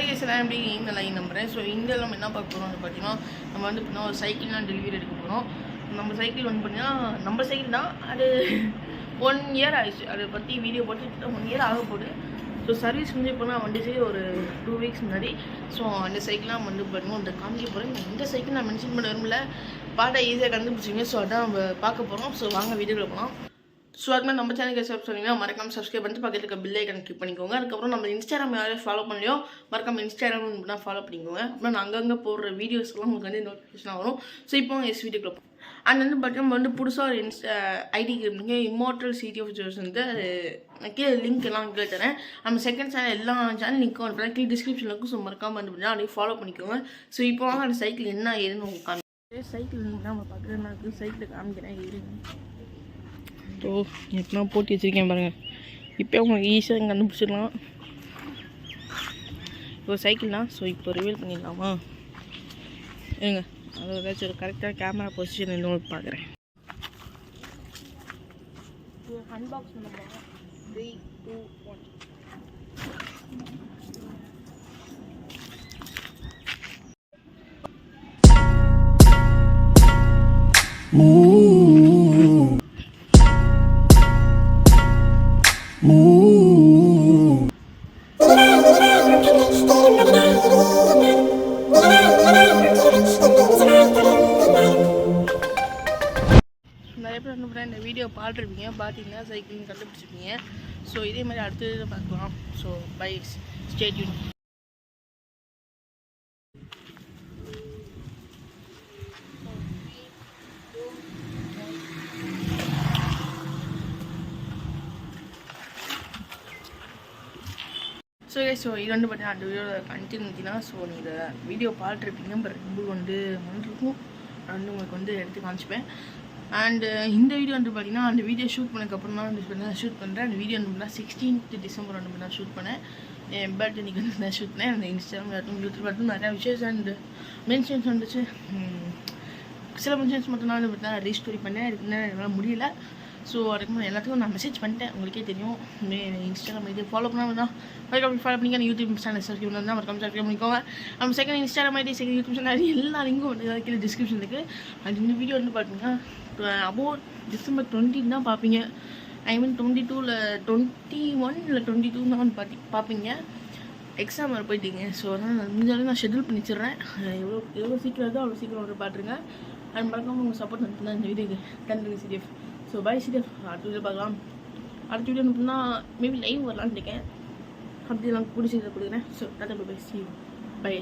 எல்லாம் எப்படி நல்லா நம்புகிறேன். ஸோ இந்த நம்ம என்ன பார்க்க போகிறோம் வந்து பார்த்தீங்கன்னா, நம்ம வந்து பார்த்தீங்கன்னா ஒரு சைக்கிள்லாம் டெலிவரி எடுக்க போகிறோம். நம்ம சைக்கிள் வந்து பார்த்தீங்கன்னா நம்ம சைக்கிள் தான். அது 1 இயர் ஆயிடுச்சு. அதை பற்றி வீடியோ போட்டு 1 இயர் ஆக போகுது. ஸோ சர்வீஸ் வந்து இப்போ நான் வண்டி செய்ய ஒரு 2 வீக்ஸ் முன்னாடி. ஸோ அந்த சைக்கிள்லாம் வந்து பார்த்தீங்கன்னா இந்த காமிக்க போகிறேன். இந்த சைக்கிள் நான் மென்ஷன் பண்ண விரும்பல, பாட்டை ஈஸியாக கண்டுபிடிச்சிங்க. ஸோ அதான் நம்ம பார்க்க போகிறோம். ஸோ வாங்க வீடியோவில் போகலாம். ஸோ அதுமாதிரி நம்ம சேனலுக்கு சப்ஸ்கிரைப் பண்ணிங்கன்னா மறக்காம சப்ஸ்கிரைப் பண்ணிட்டு பக்கத்தில் இருக்க பெல் ஐக்கான் கிளிக் பண்ணிக்கோங்க. அதுக்கப்புறம் நம்ம இன்ஸ்டாகிராம் யாரையும் ஃபாலோ பண்ணலையோ மறக்காம இன்ஸ்டாகிராம் தான் ஃபாலோ பண்ணிக்கோங்க. அப்புறம் நான் அங்கங்கே போடுற வீடியோஸ்லாம் உங்களுக்கு வந்து நோட்டிஃபிகேஷன் வரும். ஸோ இப்போ வீடியோக்குள்ள போகும். அண்ட் வந்து பார்த்தீங்கன்னா வந்து புதுசாக ஒரு ஐடி இருந்தீங்க இம்மோர்டல் சிட்டி ஆஃப் ஜோஸ் வந்து கீழே லிங்க் எல்லாம் கீழே தரேன். நம்ம செகண்ட் சேனல் எல்லா சேனல் லிங்க்கும் வந்து கீழே டிஸ்கிரிப்ஷனில் இருக்கும். ஸோ மறக்காம வந்து பார்த்தீங்கன்னா அப்படியே ஃபாலோ பண்ணிக்கோங்க. ஸோ இப்போ வாங்க அந்த சைக்கிள் என்ன ஏதுன்னு உங்களுக்கு காமிக்கிறேன். சைக்கிள் நம்ம பார்க்குறேன், சைக்கிள் காமிக்கிறேன். ஸோ எப்படின்னா போட்டி வச்சுருக்கேன் பாருங்கள். இப்போ உங்களுக்கு ஈஸியாக கண்டுபிடிச்சிடலாம். இப்போ சைக்கிள் தான். ஸோ இப்போ ரிவீல் பண்ணிடலாமா? ஏங்க அது ஏதாச்சும் ஒரு கரெக்டாக கேமரா பொசிஷன் இன்னொன்று பார்க்குறேன். அன்பாக்ஸ் பண்ண போகிறேன். 3, 2, 1. நிறைய பேர் என்ன பண்ணுறேன், இந்த வீடியோ பார்த்துருப்பீங்க, பார்த்தீங்கன்னா சைக்கிள் கண்டுபிடிச்சிருப்பீங்க. ஸோ இதே மாதிரி அடுத்தது பார்க்கலாம். So bye stay tuned. So இது வந்து பார்த்தீங்கன்னா அந்த வீடியோட கண்டினியூட்டினா. ஸோ நீங்கள் வீடியோ பார்த்துருப்பீங்க, பட் ரொம்ப வந்து மறந்துருக்கும். நான் வந்து உங்களுக்கு வந்து எடுத்து காமிச்சிப்பேன். அண்டு இந்த வீடியோ வந்து பார்த்தீங்கன்னா அந்த வீடியோ ஷூட் பண்ணதுக்கப்புறம் தான் வந்து ஷூட் பண்ணுறேன். அந்த வீடியோ வந்து 16th டிசம்பர் வந்து நான் ஷூட் பண்ணேன். என் பர்த்டே இன்றைக்கி வந்து நான் ஷூட் பண்ணேன். அந்த இன்ஸ்டாகிராம் ஆகட்டும் யூடியூப் ஆகட்டும் நிறையா விஷயம் அண்டு மென்ஷன்ஸ் வந்துச்சு. சில மென்ஷன்ஸ் மட்டும் நான் வந்து ரீஸ்டோரி பண்ணேன். அதுக்கு என்னால் முடியல. ஸோ அதுக்கு எல்லாத்துக்கும் நான் மெசேஜ் பண்ணிட்டேன். உங்களுக்கே தெரியும். இன்ஸ்டாகிராம் ஐடி ஃபாலோ பண்ணாமல் தான் மறக்காம ஃபாலோ பண்ணிக்க. யூடியூப் சேனல் சப்ஸ்கிரைப் பண்ணால் மறக்காம சப்ஸ்கிரைப் பண்ணிக்கோங்க. நம்ம second Instagram ID, second YouTube channel எல்லா லிங்கும் வந்து கீழே டிஸ்கிரிப்ஷன் இருக்குது. அது இந்த வீடியோ வந்து பார்த்தீங்கன்னா அபவுட் டிசம்பர் 20 தான் பார்ப்பீங்க. ஐ மீன் 22 21 இல்லை 22 தான் வந்து பார்ப்பீங்க. எக்ஸாம் வர போயிட்டீங்க. ஸோ அதனால் நான் முடிஞ்சாலும் நான் ஷெட்யூல் பண்ணி வச்சிடுறேன். எவ்வளோ சீக்கிரம் இருக்கோ அவ்வளோ சீக்கிரம் வந்து பார்த்துருங்க. அது மறக்காமல் உங்கள் சப்போர்ட் பண்ணிட்டு இந்த வீடியோக்கு கண்டுங்க சிடிஎஃப். So bye CDF. அடுத்த வீடியோ பார்க்கலாம். அடுத்த வீடியோ அப்படின்னா மேபி லைவ் வரலான்னு இருக்கேன். அப்படி நான் பிடிச்சதை கொடுக்குறேன். So tata bye. See by.